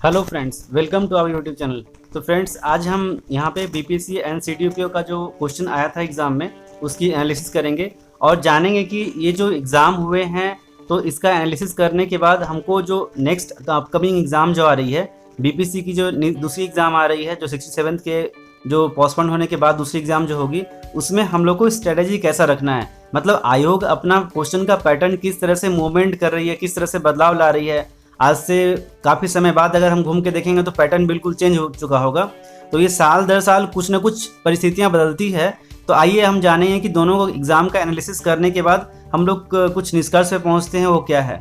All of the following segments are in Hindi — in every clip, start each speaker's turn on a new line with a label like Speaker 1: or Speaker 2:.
Speaker 1: Hello friends, welcome to our YouTube channel. तो फ्रेंड्स, आज हम यहाँ पे बीपीएससी एंड सीडीपीओ का जो क्वेश्चन आया था एग्ज़ाम में उसकी एनालिसिस करेंगे और जानेंगे कि ये जो एग्ज़ाम हुए हैं तो इसका एनालिसिस करने के बाद हमको जो नेक्स्ट अपकमिंग एग्ज़ाम जो आ रही है बीपीएससी की, जो दूसरी एग्ज़ाम आ रही है जो 67 के जो पोस्टपोन होने के बाद दूसरी एग्ज़ाम जो होगी, उसमें हम लोग को स्ट्रेटेजी कैसा रखना है। मतलब आयोग अपना क्वेश्चन का पैटर्न किस तरह से मूवमेंट कर रही है, किस तरह से बदलाव ला रही है। आज से काफ़ी समय बाद अगर हम घूम के देखेंगे तो पैटर्न बिल्कुल चेंज हो चुका होगा। तो ये साल दर साल कुछ ना कुछ परिस्थितियां बदलती है। तो आइए हम जानेंगे कि दोनों एग्ज़ाम का एनालिसिस करने के बाद हम लोग कुछ निष्कर्ष पे पहुंचते हैं, वो क्या है।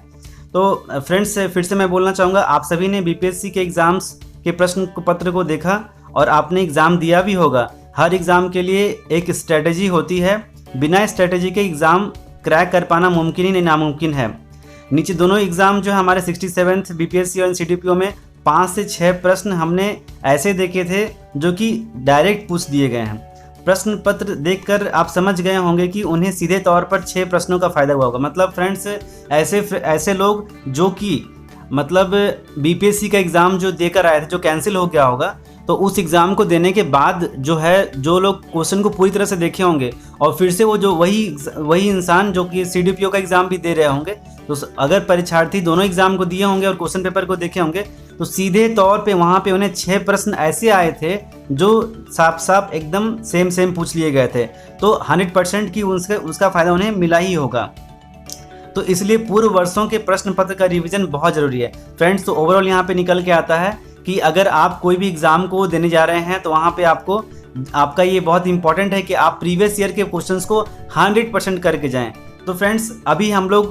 Speaker 1: तो फ्रेंड्स, फिर से मैं बोलना चाहूँगा, आप सभी ने बीपीएससी के एग्ज़ाम्स के प्रश्न पत्र को देखा और आपने एग्ज़ाम दिया भी होगा। हर एग्ज़ाम के लिए एक स्ट्रेटेजी होती है, बिना स्ट्रेटेजी के एग्ज़ाम क्रैक कर पाना मुमकिन ही नहीं, नामुमकिन है। नीचे दोनों एग्ज़ाम जो हमारे 67 बीपीएससी और सीडीपीओ में 5 से 6 प्रश्न हमने ऐसे देखे थे जो कि डायरेक्ट पूछ दिए गए हैं। प्रश्न पत्र देखकर आप समझ गए होंगे कि उन्हें सीधे तौर पर 6 प्रश्नों का फ़ायदा हुआ होगा। मतलब फ्रेंड्स, ऐसे लोग जो कि मतलब बीपीएससी का एग्ज़ाम जो देकर आए थे, जो कैंसिल हो गया होगा, तो उस एग्ज़ाम को देने के बाद जो है, जो लोग क्वेश्चन को पूरी तरह से देखे होंगे और फिर से वो जो वही इंसान जो कि सीडीपीओ का एग्ज़ाम भी दे रहे होंगे, तो अगर परीक्षार्थी दोनों एग्ज़ाम को दिए होंगे और क्वेश्चन पेपर को देखे होंगे, तो सीधे तौर पे वहाँ पे उन्हें 6 प्रश्न ऐसे आए थे जो साफ साफ एकदम सेम पूछ लिए गए थे। तो 100% की उसका फ़ायदा उन्हें मिला ही होगा। तो इसलिए पूर्व वर्षों के प्रश्न पत्र का रिवीजन बहुत ज़रूरी है फ्रेंड्स। तो ओवरऑल यहाँ पे निकल के आता है कि अगर आप कोई भी एग्ज़ाम को देने जा रहे हैं तो वहाँ पे आपका ये बहुत इंपॉर्टेंट है कि आप प्रीवियस ईयर के क्वेश्चंस को 100% करके जाएं। तो फ्रेंड्स, अभी हम लोग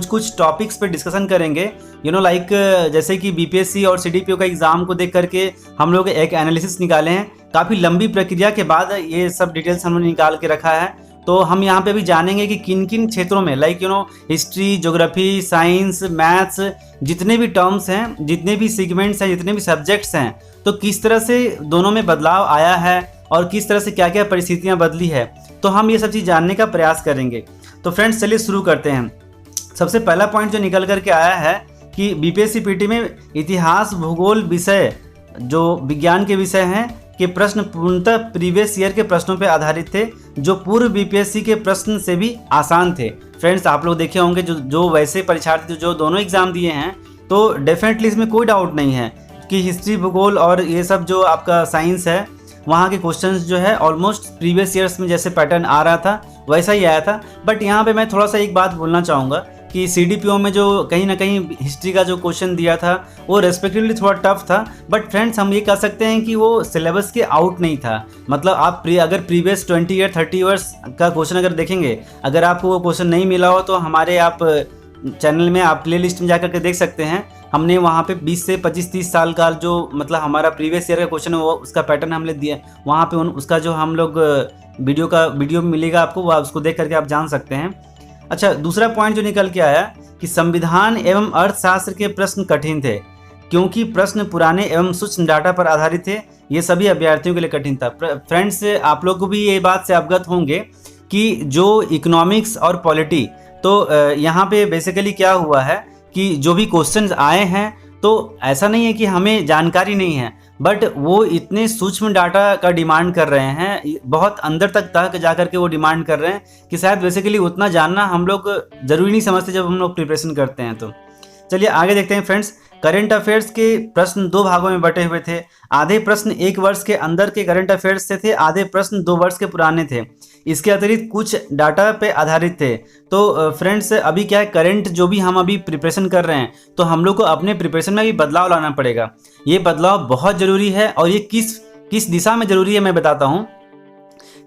Speaker 1: कुछ टॉपिक्स पे डिस्कशन करेंगे, लाइक जैसे कि बीपीएससी और सीडीपीओ का एग्ज़ाम को देख करके हम लोग एक एनालिसिस निकाले हैं। काफ़ी लंबी प्रक्रिया के बाद ये सब डिटेल्स हमने निकाल के रखा है। तो हम यहाँ पे भी जानेंगे कि किन किन क्षेत्रों में, like history, geography, science, maths, जितने भी टर्म्स हैं, जितने भी सेगमेंट्स हैं, जितने भी सब्जेक्ट्स हैं, तो किस तरह से दोनों में बदलाव आया है और किस तरह से क्या क्या परिस्थितियाँ बदली है। तो हम ये सब चीज़ जानने का प्रयास करेंगे। तो फ्रेंड्स, चलिए शुरू करते हैं। सबसे पहला पॉइंट जो निकल करके आया है कि बीपीएससी पीटी में इतिहास, भूगोल विषय जो विज्ञान के विषय हैं के प्रश्न पूर्णतः प्रीवियस ईयर के प्रश्नों पर आधारित थे, जो पूर्व बीपीएससी के प्रश्न से भी आसान थे। फ्रेंड्स, आप लोग देखे होंगे जो वैसे परीक्षार्थी जो दोनों एग्जाम दिए हैं, तो डेफिनेटली इसमें कोई डाउट नहीं है कि हिस्ट्री, भूगोल और ये सब जो आपका साइंस है, वहाँ के क्वेश्चंस जो है ऑलमोस्ट प्रीवियस ईयर्स में जैसे पैटर्न आ रहा था वैसा ही आया था। बट यहाँ पे मैं थोड़ा सा एक बात बोलना चाहूँगा कि सीडीपीओ में जो कहीं ना कहीं हिस्ट्री का जो क्वेश्चन दिया था वो रेस्पेक्टिवली थोड़ा टफ था। बट फ्रेंड्स, हम ये कह सकते हैं कि वो सिलेबस के आउट नहीं था। मतलब आप अगर प्रीवियस 20 ईयर 30 ईयर्स का क्वेश्चन अगर देखेंगे, अगर आपको वो क्वेश्चन नहीं मिला हो तो हमारे आप चैनल में आप प्ले लिस्ट में जा करके देख सकते हैं। हमने वहाँ पे 20 से 25-30 साल का जो मतलब हमारा प्रीवियस ईयर का क्वेश्चन है, वो उसका पैटर्न हमने दिया वहाँ पे। उसका जो हम लोग वीडियो मिलेगा आपको, वो उसको देख करके आप जान सकते हैं। अच्छा, दूसरा पॉइंट जो निकल के आया कि संविधान एवं अर्थशास्त्र के प्रश्न कठिन थे क्योंकि प्रश्न पुराने एवं सूक्ष्म डाटा पर आधारित थे। ये सभी अभ्यर्थियों के लिए कठिन था। फ्रेंड्स, आप लोग को भी ये बात से अवगत होंगे कि जो इकोनॉमिक्स और पॉलिटी, तो यहाँ पे बेसिकली क्या हुआ है कि जो भी क्वेश्चंस आए हैं, तो ऐसा नहीं है कि हमें जानकारी नहीं है, बट वो इतने सूक्ष्म डाटा का डिमांड कर रहे हैं, बहुत अंदर तक जा करके वो डिमांड कर रहे हैं कि शायद बेसिकली उतना जानना हम लोग ज़रूरी नहीं समझते जब हम लोग प्रिपरेशन करते हैं। तो चलिए आगे देखते हैं फ्रेंड्स। करंट अफेयर्स के प्रश्न 2 भागों में बटे हुए थे। आधे प्रश्न 1 वर्ष के अंदर के करंट अफेयर्स से थे, आधे प्रश्न 2 वर्ष के पुराने थे। इसके अतिरिक्त कुछ डाटा पे आधारित थे। तो फ्रेंड्स, अभी क्या है, करंट जो भी हम अभी प्रिपरेशन कर रहे हैं, तो हम लोग को अपने प्रिपरेशन में भी बदलाव लाना पड़ेगा। ये बदलाव बहुत ज़रूरी है और ये किस दिशा में ज़रूरी है मैं बताता हूँ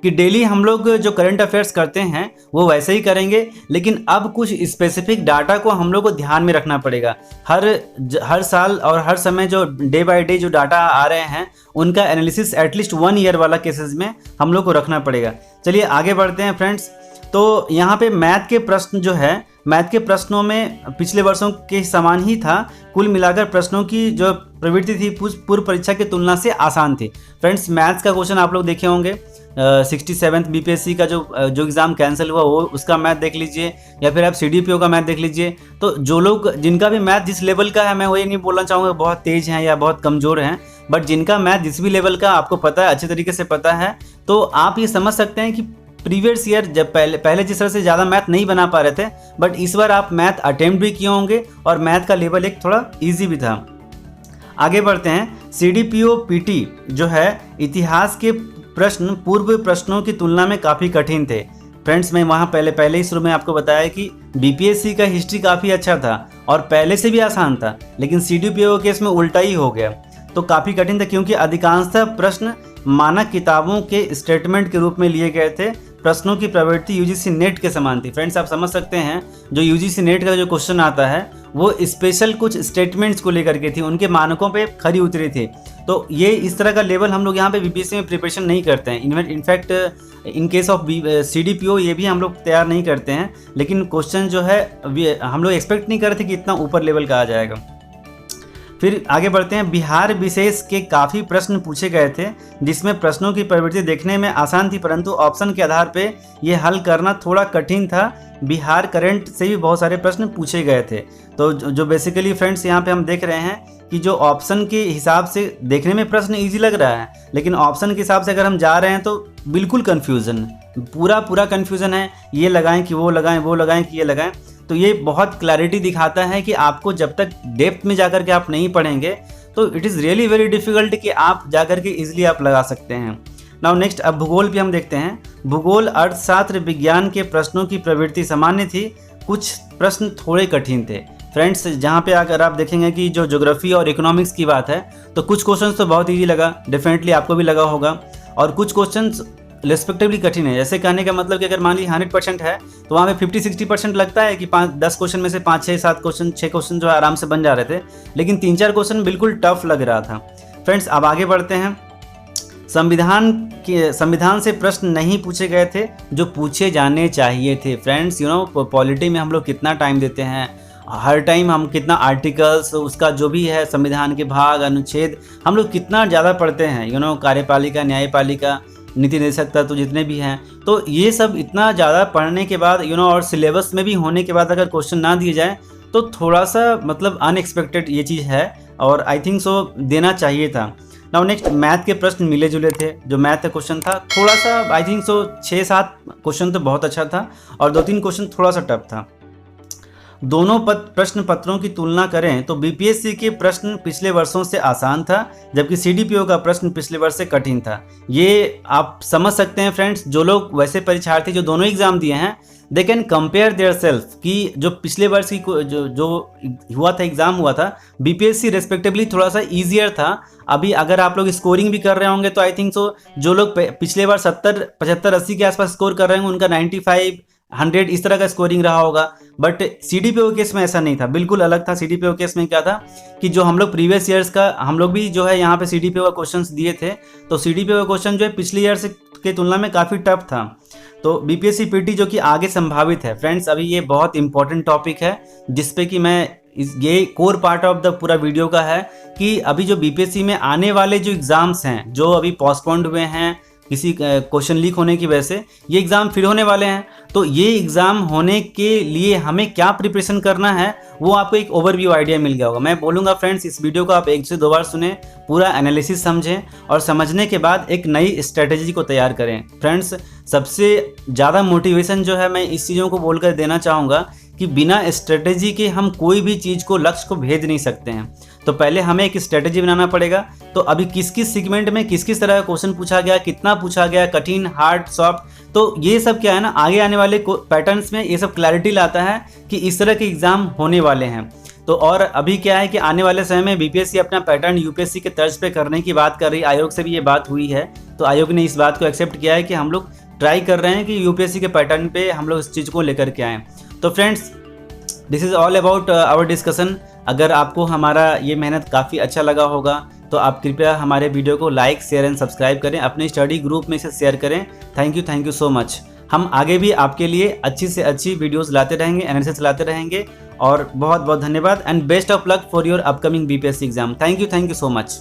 Speaker 1: कि डेली हम लोग जो करंट अफेयर्स करते हैं वो वैसे ही करेंगे, लेकिन अब कुछ स्पेसिफिक डाटा को हम लोग को ध्यान में रखना पड़ेगा। हर साल और हर समय जो डे बाय डे जो डाटा आ रहे हैं, उनका एनालिसिस एटलीस्ट 1 ईयर वाला केसेस में हम लोग को रखना पड़ेगा। चलिए आगे बढ़ते हैं फ्रेंड्स। तो यहाँ पे मैथ के प्रश्न जो है, मैथ के प्रश्नों में पिछले वर्षों के समान ही था। कुल मिलाकर प्रश्नों की जो प्रवृत्ति थी पूर्व परीक्षा की तुलना से आसान थी। फ्रेंड्स, मैथ्स का क्वेश्चन आप लोग देखे होंगे, 67th बीपीएससी का जो एग्ज़ाम कैंसिल हुआ वो उसका मैथ देख लीजिए, या फिर आप सीडीपीओ का मैथ देख लीजिए। तो जो लोग जिनका भी मैथ जिस लेवल का है, मैं वही नहीं बोलना चाहूँगा बहुत तेज़ हैं या बहुत कमज़ोर हैं, बट जिनका मैथ जिस भी लेवल का आपको पता है, अच्छे तरीके से पता है, तो आप ये समझ सकते हैं कि प्रीवियस ईयर जब पहले जिस तरह से ज़्यादा मैथ नहीं बना पा रहे थे, बट इस बार आप मैथ अटेम्प्ट भी किए होंगे और मैथ का लेवल एक थोड़ा ईजी भी था। आगे बढ़ते हैं। सीडीपीओ पीटी जो है, इतिहास के प्रश्न पूर्व प्रश्नों की तुलना में काफ़ी कठिन थे। फ्रेंड्स, मैं वहाँ पहले ही शुरू में आपको बताया कि बीपीएससी का हिस्ट्री काफ़ी अच्छा था और पहले से भी आसान था, लेकिन सीडीपीओ केस में उल्टा ही हो गया। तो काफ़ी कठिन था क्योंकि अधिकांशतः प्रश्न मानक किताबों के स्टेटमेंट के रूप में लिए गए थे। प्रश्नों की प्रवृत्ति यूजीसी नेट के समान थी। फ्रेंड्स, आप समझ सकते हैं जो यूजीसी नेट का जो क्वेश्चन आता है वो स्पेशल कुछ स्टेटमेंट्स को लेकर के थी, उनके मानकों पे खरी उतरी थी। तो ये इस तरह का लेवल हम लोग यहाँ पे बीपीएससी में प्रिपरेशन नहीं करते हैं। In fact in case of CDPO ये भी हम लोग तैयार नहीं करते हैं, लेकिन क्वेश्चन जो है हम लोग एक्सपेक्ट नहीं कर रहे थे कि इतना ऊपर लेवल का आ जाएगा। फिर आगे बढ़ते हैं। बिहार विशेष के काफ़ी प्रश्न पूछे गए थे, जिसमें प्रश्नों की प्रवृत्ति देखने में आसान थी, परंतु ऑप्शन के आधार पे ये हल करना थोड़ा कठिन था। बिहार करंट से भी बहुत सारे प्रश्न पूछे गए थे। तो जो बेसिकली फ्रेंड्स यहाँ पे हम देख रहे हैं कि जो ऑप्शन के हिसाब से देखने में प्रश्न ईजी लग रहा है, लेकिन ऑप्शन के हिसाब से अगर हम जा रहे हैं तो बिल्कुल कन्फ्यूज़न, पूरा कन्फ्यूज़न है। ये लगाएं कि वो लगाएं, वो लगाएं कि ये लगाएं। तो ये बहुत क्लैरिटी दिखाता है कि आपको जब तक डेप्थ में जाकर के आप नहीं पढ़ेंगे तो it is really very difficult कि आप जाकर के ईजिली आप लगा सकते हैं। नाउ नेक्स्ट, अब भूगोल भी हम देखते हैं। भूगोल, अर्थशास्त्र, विज्ञान के प्रश्नों की प्रवृत्ति सामान्य थी, कुछ प्रश्न थोड़े कठिन थे। फ्रेंड्स, जहाँ पे अगर आप देखेंगे कि जो ज्योग्राफी और इकोनॉमिक्स की बात है तो कुछ क्वेश्चंस तो बहुत ईजी लगा, डेफिनेटली आपको भी लगा होगा, और कुछ क्वेश्चंस रिस्पेक्टिवली कठिन है। जैसे कहने का मतलब कि अगर मान ली 100% है तो वहाँ पे 50-60% लगता है कि 5-10 क्वेश्चन में से 5-6-7 क्वेश्चन 6 क्वेश्चन जो है आराम से बन जा रहे थे, लेकिन 3-4 क्वेश्चन बिल्कुल टफ लग रहा था। फ्रेंड्स, अब आगे बढ़ते हैं। संविधान से प्रश्न नहीं पूछे गए थे जो पूछे जाने चाहिए थे। फ्रेंड्स, पॉलिटी में हम लोग कितना टाइम देते हैं, हर टाइम हम कितना आर्टिकल्स, उसका जो भी है संविधान के भाग, अनुच्छेद हम लोग कितना ज़्यादा पढ़ते हैं। कार्यपालिका, न्यायपालिका, नीति निदेशक तत्व जितने भी हैं, तो ये सब इतना ज़्यादा पढ़ने के बाद और सिलेबस में भी होने के बाद अगर क्वेश्चन ना दिए जाए तो थोड़ा सा मतलब अनएक्सपेक्टेड ये चीज़ है, और आई थिंक सो देना चाहिए था। नाउ नेक्स्ट, मैथ के प्रश्न मिले जुले थे। जो मैथ का क्वेश्चन था थोड़ा सा आई थिंक सो 6-7 क्वेश्चन तो बहुत अच्छा था और 2-3 क्वेश्चन थोड़ा सा टफ था। दोनों प्रश्न पत्रों की तुलना करें तो बीपीएससी के प्रश्न पिछले वर्षों से आसान था, जबकि सीडीपीओ का प्रश्न पिछले वर्ष से कठिन था। ये आप समझ सकते हैं फ्रेंड्स, जो लोग वैसे परीक्षार्थी जो दोनों एग्जाम दिए हैं, they can compare their self कि जो पिछले वर्ष की जो हुआ था, एग्जाम हुआ था, बीपीएससी रेस्पेक्टिवली थोड़ा सा ईजियर था। अभी अगर आप लोग स्कोरिंग भी कर रहे होंगे तो आई थिंक सो जो लोग पिछले बार 70, 75, 80 के आसपास स्कोर कर रहे होंगे उनका 95, 100 इस तरह का स्कोरिंग रहा होगा। बट सीडीपीओ केस में ऐसा नहीं था, बिल्कुल अलग था। सीडीपीओ केस में क्या था कि जो हम लोग प्रीवियस ईयर्स का हम लोग भी जो है यहाँ पे सीडीपीओ का क्वेश्चंस दिए थे, तो सीडीपीओ का क्वेश्चन जो है पिछले ईयर से के तुलना में काफ़ी टफ था। तो बीपीएससी पीटी जो कि आगे संभावित है। फ्रेंड्स, अभी ये बहुत इंपॉर्टेंट टॉपिक है जिसपे कि मैं ये कोर पार्ट ऑफ द पूरा वीडियो का है कि अभी जो बीपीएससी में आने वाले जो एग्ज़ाम्स हैं जो अभी पोस्टपोन्ड हुए हैं किसी क्वेश्चन लीक होने की वजह से, ये एग्ज़ाम फिर होने वाले हैं। तो ये एग्ज़ाम होने के लिए हमें क्या प्रिपरेशन करना है वो आपको एक ओवरव्यू आइडिया मिल गया होगा। मैं बोलूँगा फ्रेंड्स, इस वीडियो को आप 1 से 2 बार सुने, पूरा एनालिसिस समझें और समझने के बाद एक नई स्ट्रेटेजी को तैयार करें। फ्रेंड्स, सबसे ज़्यादा मोटिवेशन जो है मैं इस चीज़ों को बोलकर देना चाहूँगा कि बिना स्ट्रेटेजी के हम कोई भी चीज़ को, लक्ष्य को भेज नहीं सकते हैं। तो पहले हमें एक स्ट्रेटेजी बनाना पड़ेगा। तो अभी किस किस सेगमेंट में किस किस तरह का क्वेश्चन पूछा गया, कितना पूछा गया, कठिन, हार्ड, सॉफ्ट, तो ये सब क्या है ना, आगे आने वाले पैटर्न्स में ये सब क्लैरिटी लाता है कि इस तरह के एग्ज़ाम होने वाले हैं। तो और अभी क्या है कि आने वाले समय में बीपीएससी अपना पैटर्न यूपीएससी के तर्ज पे करने की बात कर रही है। आयोग से भी ये बात हुई है, तो आयोग ने इस बात को एक्सेप्ट किया है कि हम लोग ट्राई कर रहे हैं कि यूपीएससी के पैटर्न पे हम लोग इस चीज़ को लेकर के आएँ। तो friends, this is all about our discussion. अगर आपको हमारा ये मेहनत काफ़ी अच्छा लगा होगा तो आप कृपया हमारे वीडियो को लाइक, शेयर एंड सब्सक्राइब करें, अपने स्टडी ग्रुप में इसे शेयर करें। Thank you so much. हम आगे भी आपके लिए अच्छी से अच्छी वीडियोस लाते रहेंगे, एनालिसिस लाते रहेंगे। और बहुत बहुत धन्यवाद and best of luck for your upcoming BPSC exam. Thank you so much.